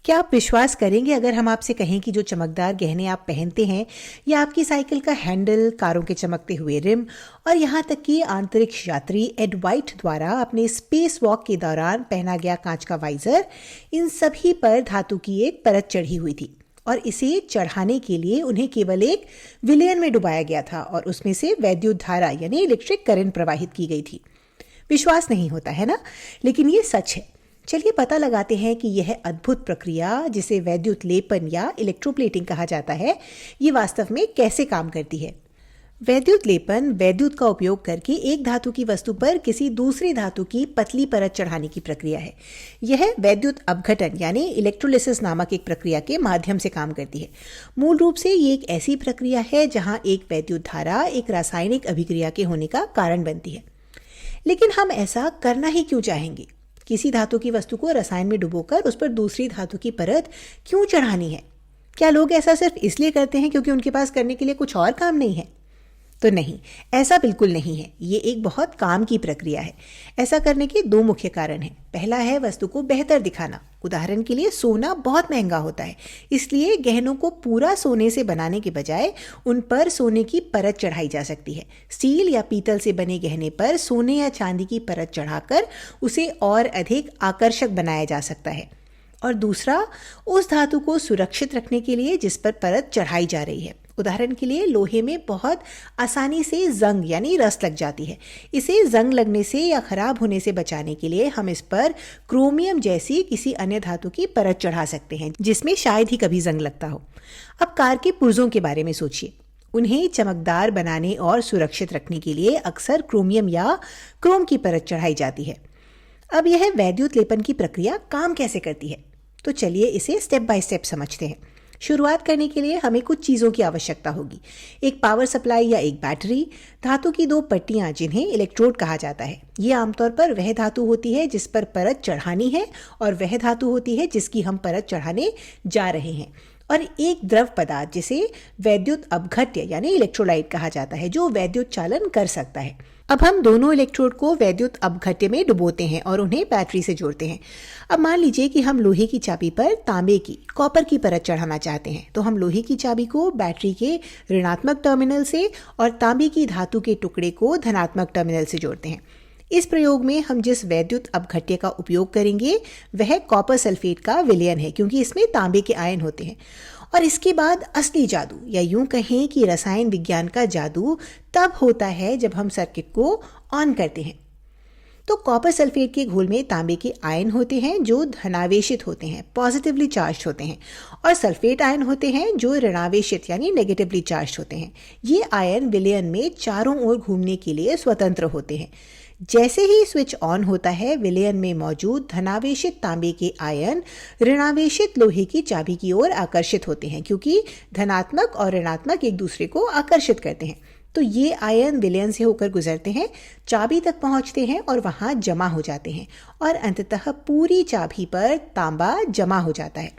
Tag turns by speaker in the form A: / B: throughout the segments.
A: क्या आप विश्वास करेंगे अगर हम आपसे कहें कि जो चमकदार गहने आप पहनते हैं या आपकी साइकिल का हैंडल, कारों के चमकते हुए रिम और यहाँ तक कि अंतरिक्ष यात्री एड वाइट द्वारा अपने स्पेस वॉक के दौरान पहना गया कांच का वाइजर, इन सभी पर धातु की एक परत चढ़ी हुई थी और इसे चढ़ाने के लिए उन्हें केवल एक विलयन में डुबाया गया था और उसमें से वैद्युत धारा यानी इलेक्ट्रिक करंट प्रवाहित की गई थी। विश्वास नहीं होता है ना, लेकिन ये सच है। चलिए पता लगाते हैं कि यह अद्भुत प्रक्रिया जिसे वैद्युत लेपन या इलेक्ट्रोप्लेटिंग कहा जाता है, ये वास्तव में कैसे काम करती है। वैद्युत लेपन वैद्युत का उपयोग करके एक धातु की वस्तु पर किसी दूसरी धातु की पतली परत चढ़ाने की प्रक्रिया है। यह वैद्युत अपघटन यानी इलेक्ट्रोलिसिस नामक एक प्रक्रिया के माध्यम से काम करती है। मूल रूप से ये एक ऐसी प्रक्रिया है जहां एक वैद्युत धारा एक रासायनिक अभिक्रिया के होने का कारण बनती है। लेकिन हम ऐसा करना ही क्यों चाहेंगे? किसी धातु की वस्तु को रसायन में डुबोकर उस पर दूसरी धातु की परत क्यों चढ़ानी है? क्या लोग ऐसा सिर्फ इसलिए करते हैं क्योंकि उनके पास करने के लिए कुछ और काम नहीं है? तो नहीं, ऐसा बिल्कुल नहीं है। ये एक बहुत काम की प्रक्रिया है। ऐसा करने के दो मुख्य कारण हैं। पहला है वस्तु को बेहतर दिखाना। उदाहरण के लिए सोना बहुत महंगा होता है, इसलिए गहनों को पूरा सोने से बनाने के बजाय उन पर सोने की परत चढ़ाई जा सकती है। स्टील या पीतल से बने गहने पर सोने या चांदी की परत चढ़ाकर उसे और अधिक आकर्षक बनाया जा सकता है। और दूसरा, उस धातु को सुरक्षित रखने के लिए जिस पर परत चढ़ाई जा रही है। उदाहरण के लिए लोहे में बहुत आसानी से जंग यानी रस्ट लग जाती है। इसे जंग लगने से या खराब होने से बचाने के लिए हम इस पर क्रोमियम जैसी किसी अन्य धातु की परत चढ़ा सकते हैं जिसमें शायद ही कभी जंग लगता हो। अब कार के पुर्जों के बारे में सोचिए। उन्हें चमकदार बनाने और सुरक्षित रखने के लिए अक्सर क्रोमियम या क्रोम की परत चढ़ाई जाती है। अब यह वैद्युत लेपन की प्रक्रिया काम कैसे करती है, तो चलिए इसे स्टेप बाय स्टेप समझते हैं। शुरुआत करने के लिए हमें कुछ चीज़ों की आवश्यकता होगी। एक पावर सप्लाई या एक बैटरी, धातु की दो पट्टियां जिन्हें इलेक्ट्रोड कहा जाता है। ये आमतौर पर वह धातु होती है जिस पर परत चढ़ानी है और वह धातु होती है जिसकी हम परत चढ़ाने जा रहे हैं। और एक द्रव पदार्थ जिसे वैद्युत अपघट्य यानी इलेक्ट्रोलाइट कहा जाता है जो वैद्युत चालन कर सकता है। अब हम दोनों इलेक्ट्रोड को वैद्युत अपघट्य में डुबोते हैं और उन्हें बैटरी से जोड़ते हैं। अब मान लीजिए कि हम लोहे की चाबी पर तांबे की कॉपर की परत चढ़ाना चाहते हैं, तो हम लोहे की चाबी को बैटरी के ऋणात्मक टर्मिनल से और तांबे की धातु के टुकड़े को धनात्मक टर्मिनल से जोड़ते हैं। इस प्रयोग में हम जिस वैद्युत अपघट्य का उपयोग करेंगे वह कॉपर सल्फेट का विलयन है, क्योंकि इसमें तांबे के आयन होते हैं। और इसके बाद असली जादू या यूं कहें कि रसायन विज्ञान का जादू तब होता है जब हम सर्किट को ऑन करते हैं। तो कॉपर सल्फेट के घोल में तांबे के आयन होते हैं जो धनावेशित होते हैं, पॉजिटिवली चार्ज होते हैं, और सल्फेट आयन होते हैं जो ऋणावेशित यानी नेगेटिवली चार्ज होते हैं। ये आयन विलयन में चारों ओर घूमने के लिए स्वतंत्र होते हैं। जैसे ही स्विच ऑन होता है, विलयन में मौजूद धनावेशित तांबे के आयन ऋणावेशित लोहे की चाबी की ओर आकर्षित होते हैं, क्योंकि धनात्मक और ऋणात्मक एक दूसरे को आकर्षित करते हैं। तो ये आयन विलयन से होकर गुजरते हैं, चाबी तक पहुंचते हैं और वहां जमा हो जाते हैं और अंततः पूरी चाबी पर तांबा जमा हो जाता है।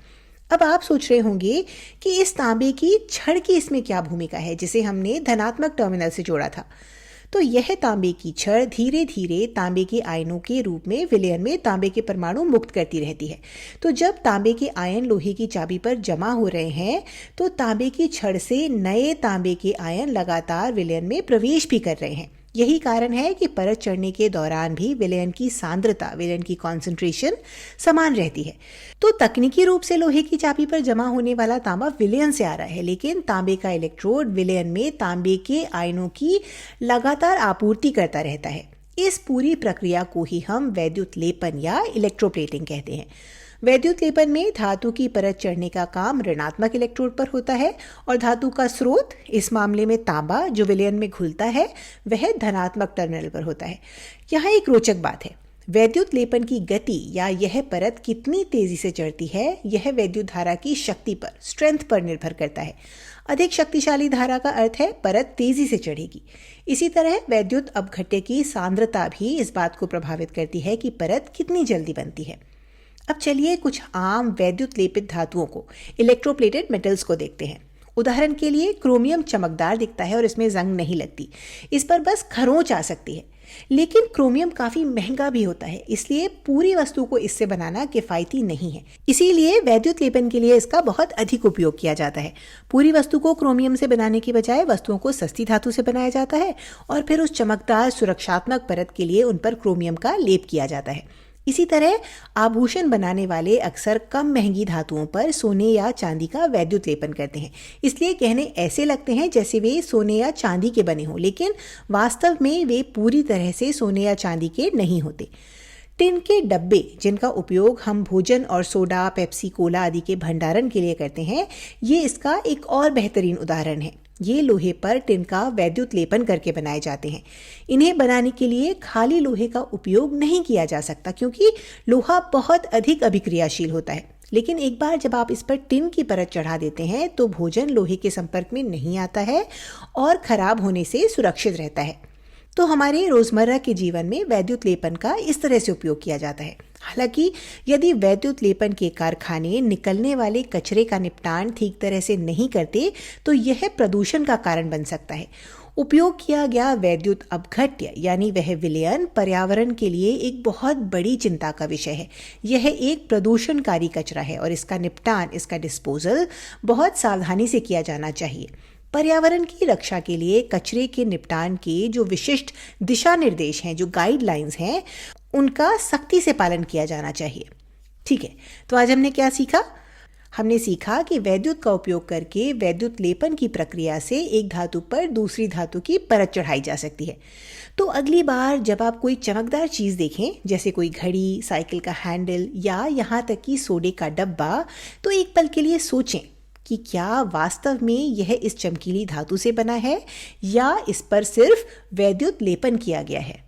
A: अब आप सोच रहे होंगे कि इस तांबे की छड़ की इसमें क्या भूमिका है जिसे हमने धनात्मक टर्मिनल से जोड़ा था। तो यह तांबे की छड़ धीरे धीरे तांबे के आयनों के रूप में विलयन में तांबे के परमाणु मुक्त करती रहती है। तो जब तांबे के आयन लोहे की चाबी पर जमा हो रहे हैं तो तांबे की छड़ से नए तांबे के आयन लगातार विलयन में प्रवेश भी कर रहे हैं। यही कारण है कि परत चढ़ने के दौरान भी विलयन की सांद्रता, विलयन की कॉन्सेंट्रेशन समान रहती है। तो तकनीकी रूप से लोहे की चाबी पर जमा होने वाला तांबा विलयन से आ रहा है, लेकिन तांबे का इलेक्ट्रोड विलयन में तांबे के आयनों की लगातार आपूर्ति करता रहता है। इस पूरी प्रक्रिया को ही हम वैद्युत लेपन या इलेक्ट्रोप्लेटिंग कहते हैं। वैद्युत लेपन में धातु की परत चढ़ने का काम ऋणात्मक इलेक्ट्रोड पर होता है और धातु का स्रोत, इस मामले में तांबा जो विलयन में घुलता है, वह धनात्मक टर्मिनल पर होता है। यहाँ एक रोचक बात है, वैद्युत लेपन की गति या यह परत कितनी तेजी से चढ़ती है यह वैद्युत धारा की शक्ति पर, स्ट्रेंथ पर निर्भर करता है। अधिक शक्तिशाली धारा का अर्थ है परत तेजी से चढ़ेगी। इसी तरह वैद्युत अपघट्य की सांद्रता भी इस बात को प्रभावित करती है कि परत कितनी जल्दी बनती है। अब चलिए कुछ आम वैद्युत लेपित धातुओं को, इलेक्ट्रोप्लेटेड मेटल्स को देखते हैं। उदाहरण के लिए क्रोमियम चमकदार दिखता है और इसमें जंग नहीं लगती, इस पर बस खरोंच आ सकती है। लेकिन क्रोमियम काफी महंगा भी होता है, इसलिए पूरी वस्तु को इससे बनाना किफायती नहीं है। इसीलिए वैद्युत लेपन के लिए इसका बहुत अधिक उपयोग किया जाता है। पूरी वस्तु को क्रोमियम से बनाने की बजाय वस्तुओं को सस्ती धातु से बनाया जाता है और फिर उस चमकदार सुरक्षात्मक परत के लिए उन पर क्रोमियम का लेप किया जाता है। इसी तरह आभूषण बनाने वाले अक्सर कम महंगी धातुओं पर सोने या चांदी का वैद्युत लेपन करते हैं। इसलिए गहने ऐसे लगते हैं जैसे वे सोने या चांदी के बने हों, लेकिन वास्तव में वे पूरी तरह से सोने या चांदी के नहीं होते। टिन के डब्बे, जिनका उपयोग हम भोजन और सोडा, पेप्सी, कोला आदि के भंडारण के लिए करते हैं, ये इसका एक और बेहतरीन उदाहरण है। ये लोहे पर टिन का वैद्युत लेपन करके बनाए जाते हैं। इन्हें बनाने के लिए खाली लोहे का उपयोग नहीं किया जा सकता, क्योंकि लोहा बहुत अधिक अभिक्रियाशील होता है। लेकिन एक बार जब आप इस पर टिन की परत चढ़ा देते हैं तो भोजन लोहे के संपर्क में नहीं आता है और खराब होने से सुरक्षित रहता है। तो हमारे रोजमर्रा के जीवन में वैद्युत लेपन का इस तरह से उपयोग किया जाता है। हालांकि यदि वैद्युत लेपन के कारखाने निकलने वाले कचरे का निपटान ठीक तरह से नहीं करते तो यह प्रदूषण का कारण बन सकता है। उपयोग किया गया वैद्युत अपघट्य यानी वह विलयन पर्यावरण के लिए एक बहुत बड़ी चिंता का विषय है। यह एक प्रदूषणकारी कचरा है और इसका निपटान, इसका डिस्पोजल बहुत सावधानी से किया जाना चाहिए। पर्यावरण की रक्षा के लिए कचरे के निपटान के जो विशिष्ट दिशा निर्देश हैं, जो गाइडलाइंस हैं, उनका सख्ती से पालन किया जाना चाहिए। ठीक है, तो आज हमने क्या सीखा? हमने सीखा कि वैद्युत का उपयोग करके वैद्युत लेपन की प्रक्रिया से एक धातु पर दूसरी धातु की परत चढ़ाई जा सकती है। तो अगली बार जब आप कोई चमकदार चीज़ देखें, जैसे कोई घड़ी, साइकिल का हैंडल या यहाँ तक कि सोडे का डब्बा, तो एक पल के लिए सोचें कि क्या वास्तव में यह इस चमकीली धातु से बना है या इस पर सिर्फ वैद्युत लेपन किया गया है।